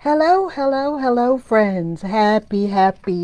Hello, hello, hello, friends. Happy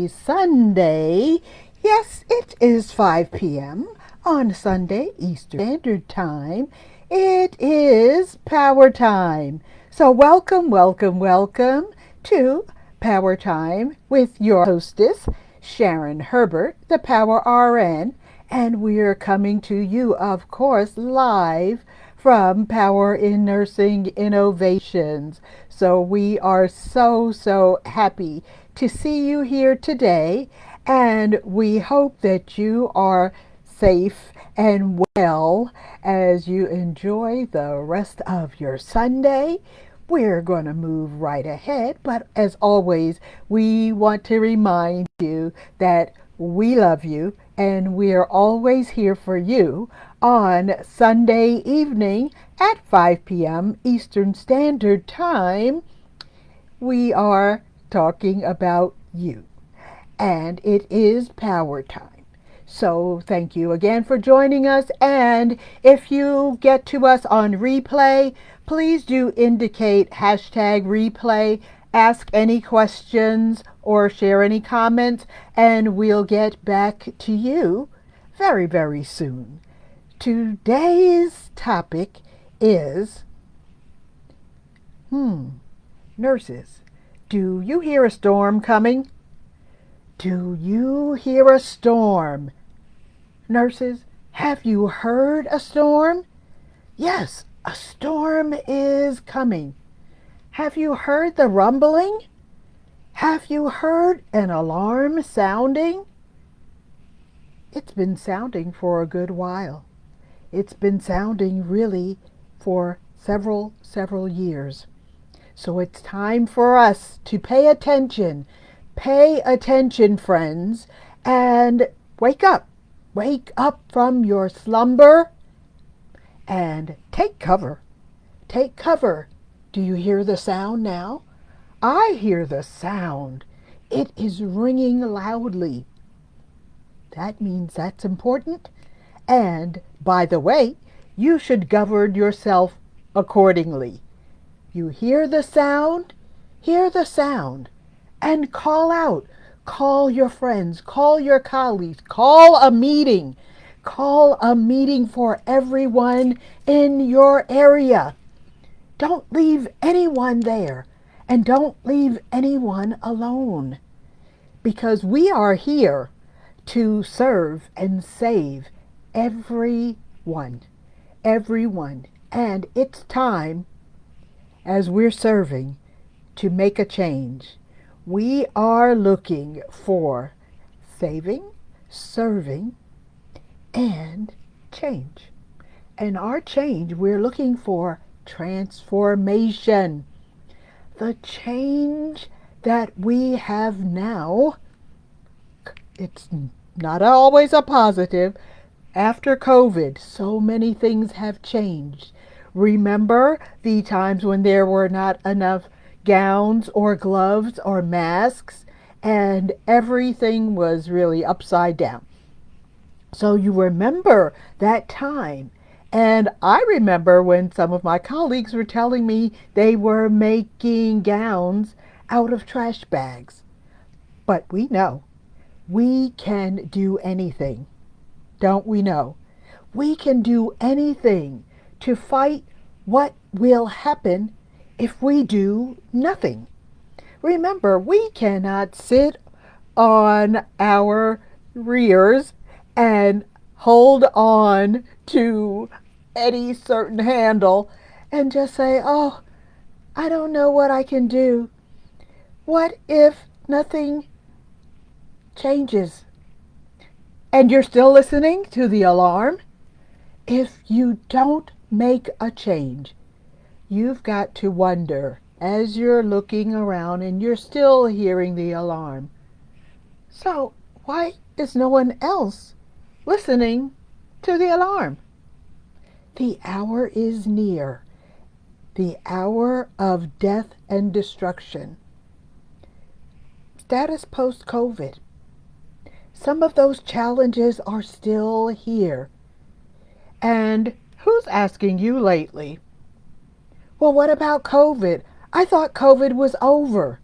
Sunday. Yes, it is 5 p.m. on Sunday, Eastern Standard Time. It is Power Time. So welcome to Power Time with your hostess, Sharon Herbert, the Power RN. And we're coming to you, of course, live from Power in Nursing Innovations. So we are so happy to see you here today, and we hope that you are safe and well as you enjoy the rest of your Sunday. We're going to move right ahead, but as always, we want to remind you that we love you and we're always here for you on Sunday evening at 5 p.m. Eastern Standard Time. We are talking about you, and it is Power Time. So thank you again for joining us, and if you get to us on replay, please do indicate hashtag replay, ask any questions or share any comments, and we'll get back to you very soon. Today's topic is nurses. Do you hear a storm coming? Do you hear a storm? Nurses, have you heard a storm? Yes, a storm is coming. Have you heard the rumbling? Have you heard an alarm sounding? It's been sounding for a good while. It's been sounding really for several years. So it's time for us to pay attention. Pay attention, friends, and wake up. Wake up from your slumber and take cover. Take cover. Do you hear the sound now? I hear the sound. It is ringing loudly. That means that's important. And, by the way, you should govern yourself accordingly. You hear the sound, and call out. Call your friends, call your colleagues, call a meeting. Call a meeting for everyone in your area. Don't leave anyone there, and don't leave anyone alone, because we are here to serve and save everyone, and it's time, as we're serving, to make a change. We are looking for saving, serving, and change. And our change, we're looking for transformation. The change that we have now, it's not always a positive. After COVID, so many things have changed. Remember the times when there were not enough gowns or gloves or masks, and everything was really upside down. So you remember that time. And I remember when some of my colleagues were telling me they were making gowns out of trash bags. But we know we can do anything. Don't we know? We can do anything to fight what will happen if we do nothing. Remember, we cannot sit on our rears and hold on to any certain handle and just say, oh, I don't know what I can do. What if nothing changes? And you're still listening to the alarm? If you don't make a change, you've got to wonder as you're looking around and you're still hearing the alarm. So why is no one else listening to the alarm? The hour is near, the hour of death and destruction. Status post-COVID. Some of those challenges are still here. And who's asking you lately? Well, what about COVID? I thought COVID was over.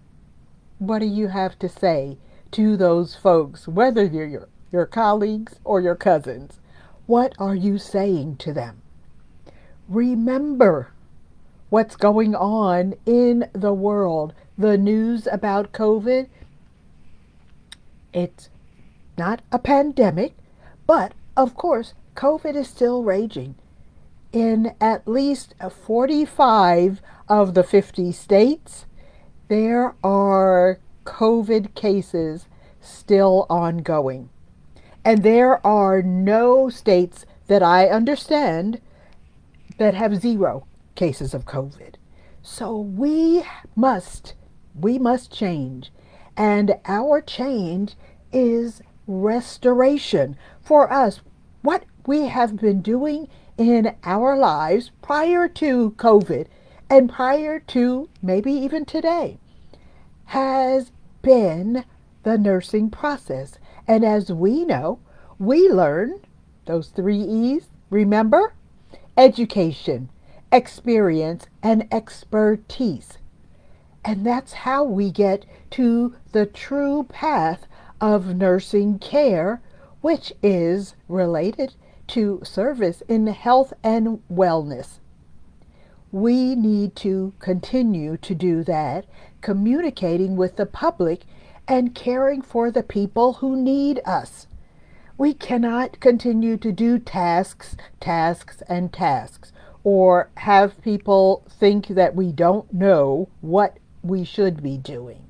What do you have to say to those folks, whether they're your colleagues or your cousins? What are you saying to them? Remember what's going on in the world. The news about COVID, it's not a pandemic, but of course, COVID is still raging in at least 45 of the 50 states. There are COVID cases still ongoing. And there are no states that I understand that have zero cases of COVID. So we must change. And our change is restoration for us. What we have been doing in our lives prior to COVID and prior to maybe even today has been the nursing process. And as we know, we learn those 3 E's, remember? Education, experience, and expertise. And that's how we get to the true path of nursing care, which is related to service in health and wellness. We need to continue to do that, communicating with the public and caring for the people who need us. We cannot continue to do tasks, and tasks, or have people think that we don't know what we should be doing.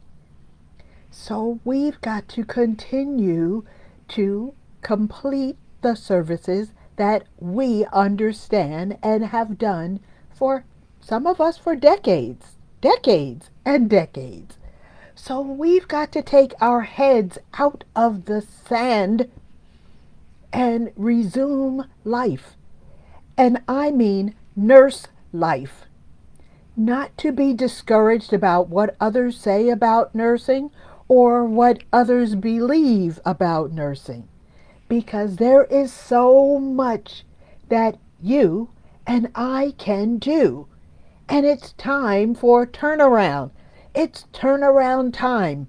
So we've got to continue to complete the services that we understand and have done for some of us for decades and decades. So we've got to take our heads out of the sand and resume life. And I mean nurse life. Not to be discouraged about what others say about nursing or what others believe about nursing, because there is so much that you and I can do. And it's time for turnaround. It's turnaround time.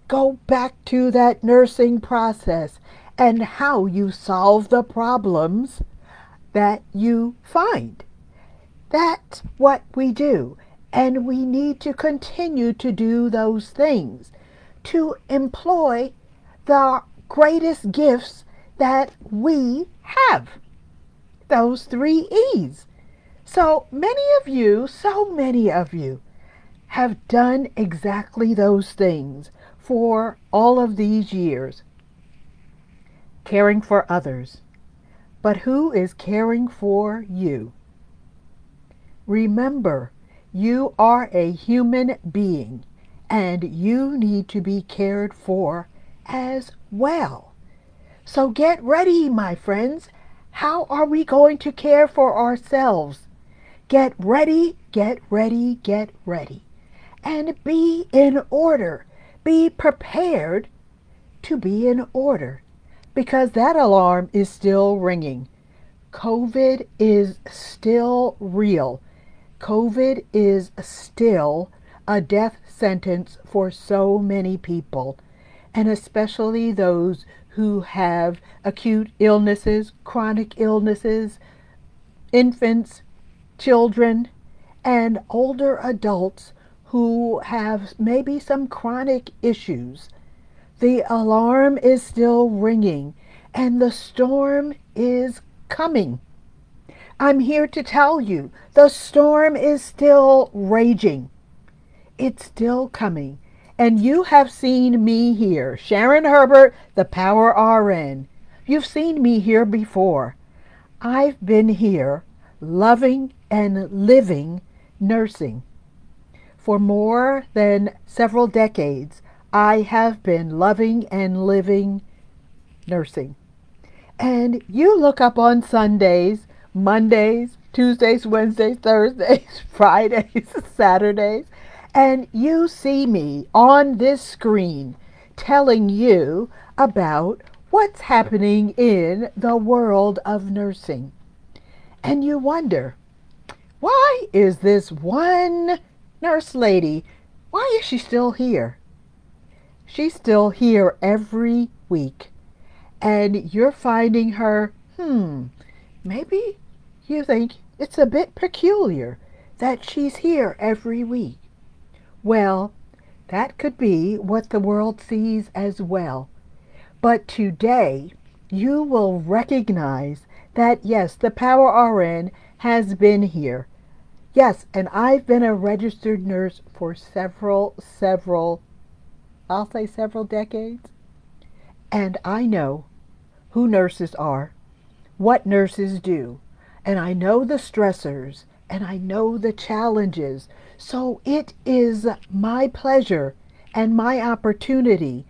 Go back to that nursing process and how you solve the problems that you find. That's what we do. And we need to continue to do those things, to employ the greatest gifts that we have. Those 3 E's. So many of you have done exactly those things for all of these years. Caring for others. But who is caring for you? Remember, you are a human being and you need to be cared for as well. So get ready, my friends. How are we going to care for ourselves? Get ready, get ready, get ready. And be in order. Be prepared to be in order, because that alarm is still ringing. COVID is still real. COVID is still a death sentence for so many people, and especially those who have acute illnesses, chronic illnesses, infants, children, and older adults who have maybe some chronic issues. The alarm is still ringing, and the storm is coming. I'm here to tell you, the storm is still raging. It's still coming. And you have seen me here, Sharon Herbert, the Power RN. You've seen me here before. I've been here loving and living nursing. For more than several decades, I have been loving and living nursing. And you look up on Sundays, Mondays, Tuesdays, Wednesdays, Thursdays, Fridays, Saturdays, and you see me on this screen telling you about what's happening in the world of nursing. And you wonder, why is this one Nurse lady, why is she still here? She's still here every week. And you're finding her, maybe you think it's a bit peculiar that she's here every week. Well, that could be what the world sees as well. But today, you will recognize that yes, the Power RN has been here. Yes, and I've been a registered nurse for I'll say several decades. And I know who nurses are, what nurses do, and I know the stressors and I know the challenges. So it is my pleasure and my opportunity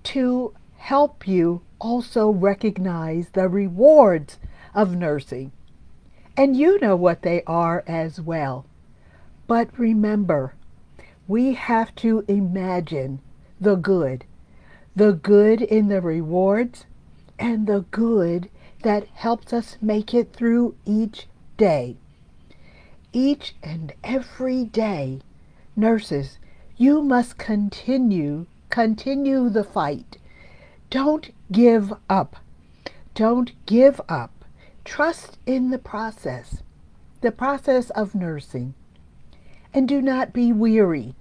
to help you also recognize the rewards of nursing. And you know what they are as well. But remember, we have to imagine the good in the rewards and the good that helps us make it through each day. Each and every day, nurses, you must continue the fight. Don't give up. Don't give up. Trust in the process of nursing. And do not be weary.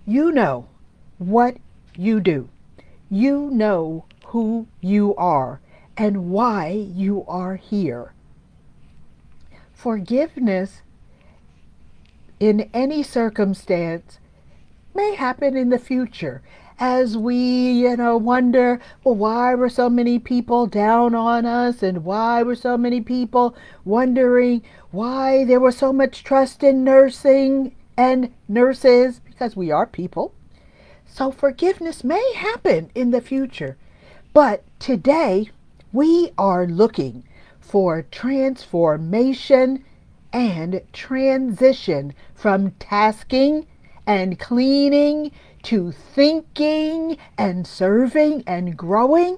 You know what you do. You know who you are and why you are here. Forgiveness in any circumstance may happen in the future as we, wonder, well, why were so many people down on us and why were so many people wondering why there was so much trust in nursing and nurses, because we are people. So forgiveness may happen in the future. But today we are looking for transformation and transition from tasking and cleaning to thinking and serving and growing.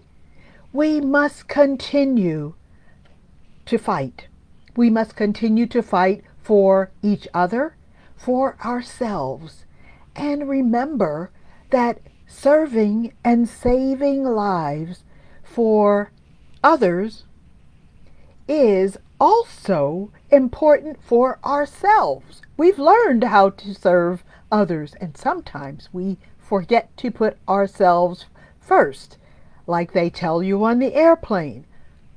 We must continue to fight. We must continue to fight for each other, for ourselves. And remember that serving and saving lives for others is also important for ourselves. We've learned how to serve others, and sometimes we forget to put ourselves first, like they tell you on the airplane.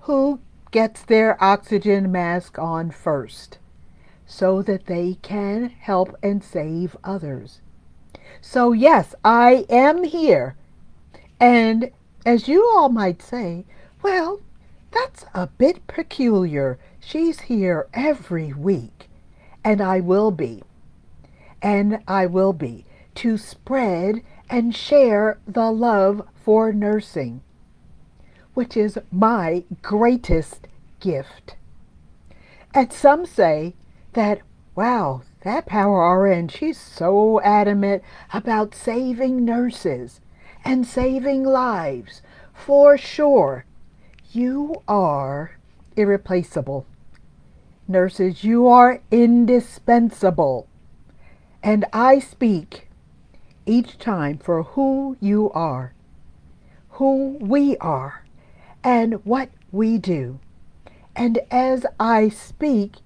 Who gets their oxygen mask on first so that they can help and save others? So yes, I am here. And as you all might say, well, that's a bit peculiar. She's here every week. And I will be. And I will be to spread and share the love for nursing, which is my greatest gift. And some say that, wow, that Power RN, she's so adamant about saving nurses and saving lives. For sure, you are irreplaceable. Nurses, you are indispensable. And I speak each time for who you are, who we are, and what we do. And as I speak,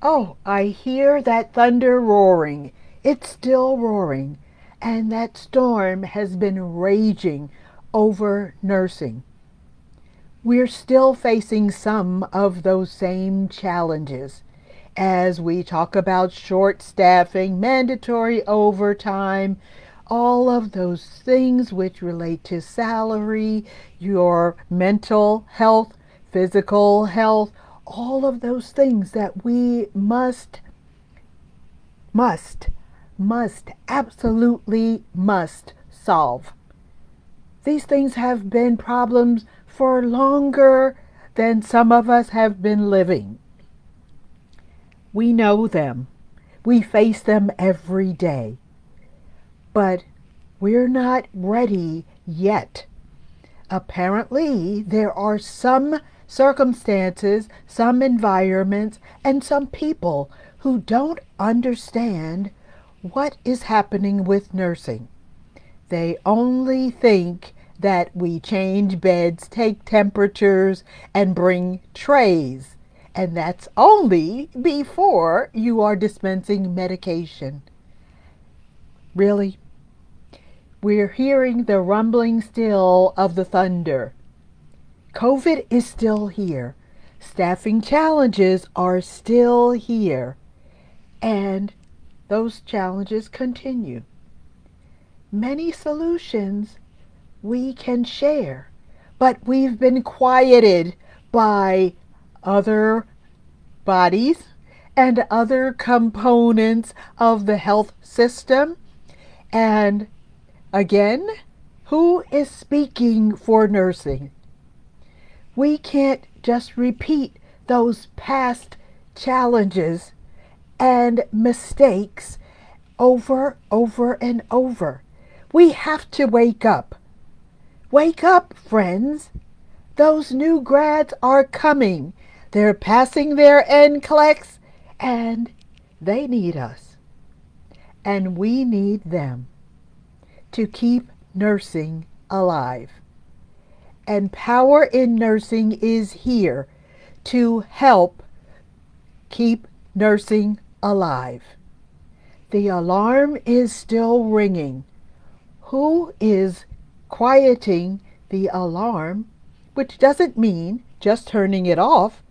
oh, I hear that thunder roaring. It's still roaring. And that storm has been raging over nursing. We're still facing some of those same challenges as we talk about short staffing, mandatory overtime, all of those things which relate to salary, your mental health, physical health, all of those things that we absolutely must solve. These things have been problems for longer than some of us have been living. We know them. We face them every day. But we're not ready yet. Apparently, there are some circumstances, some environments, and some people who don't understand what is happening with nursing? They only think that we change beds, take temperatures, and bring trays. And that's only before you are dispensing medication. Really? We're hearing the rumbling still of the thunder. COVID is still here. Staffing challenges are still here. And those challenges continue. Many solutions we can share, but we've been quieted by other bodies and other components of the health system. And again, who is speaking for nursing? We can't just repeat those past challenges and mistakes over and over. We have to wake up. Wake up, friends. Those new grads are coming. They're passing their NCLEX, and they need us. And we need them to keep nursing alive. And Power in Nursing is here to help keep nursing alive. The alarm is still ringing. Who is quieting the alarm? Which doesn't mean just turning it off.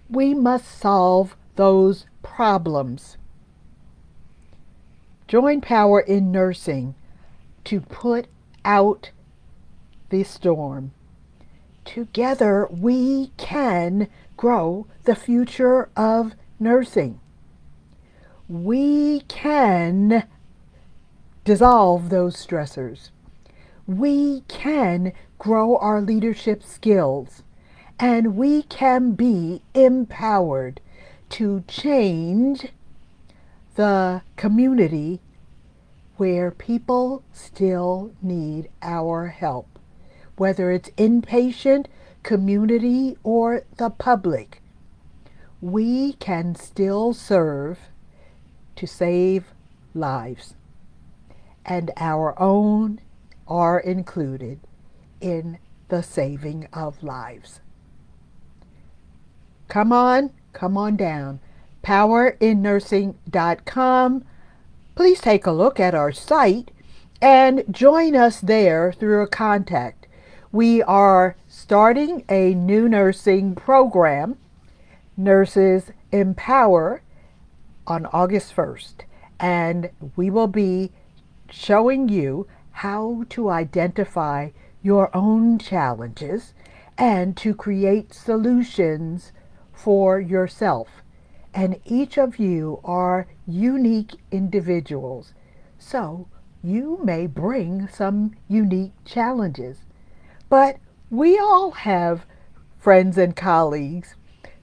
We must solve those problems. Join Power in Nursing to put out the storm. Together we can grow the future of nursing. We can dissolve those stressors. We can grow our leadership skills, and we can be empowered to change the community where people still need our help, whether it's inpatient, community, or the public. We can still serve to save lives, and our own are included in the saving of lives. Come on down. PowerInNursing.com. Please take a look at our site and join us there through a contact. We are starting a new nursing program, Nurses Empower, on August 1st, and we will be showing you how to identify your own challenges and to create solutions for yourself. And each of you are unique individuals, so you may bring some unique challenges. But we all have friends and colleagues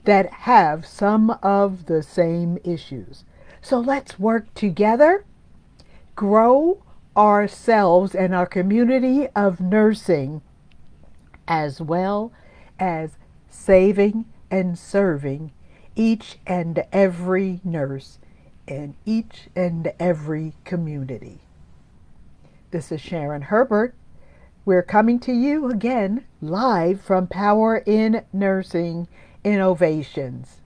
that have some of the same issues. So let's work together, grow ourselves and our community of nursing, as well as saving and serving each and every nurse in each and every community. This is Sharon Herbert. We're coming to you again live from Power in Nursing Innovations.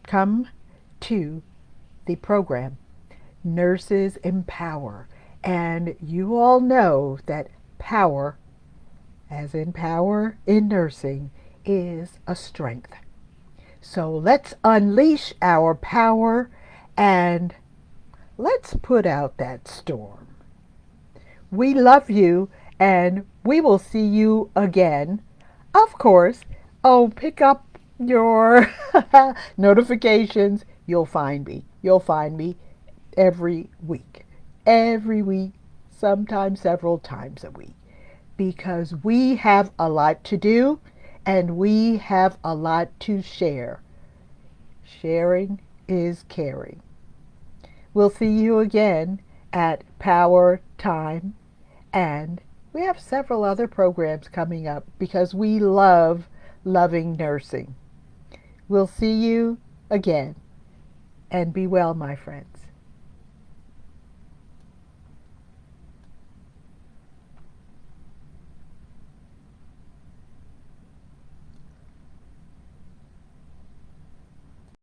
Come to the program, Nurses Empower, and you all know that power, as in power in nursing, is a strength. So let's unleash our power and let's put out that storm. We love you, and we will see you again. Of course, pick up your notifications. You'll find me. You'll find me every week. Every week, sometimes several times a week. Because we have a lot to do, and we have a lot to share. Sharing is caring. We'll see you again at PowerTime, and we have several other programs coming up because we love loving nursing. We'll see you again, and be well, my friends.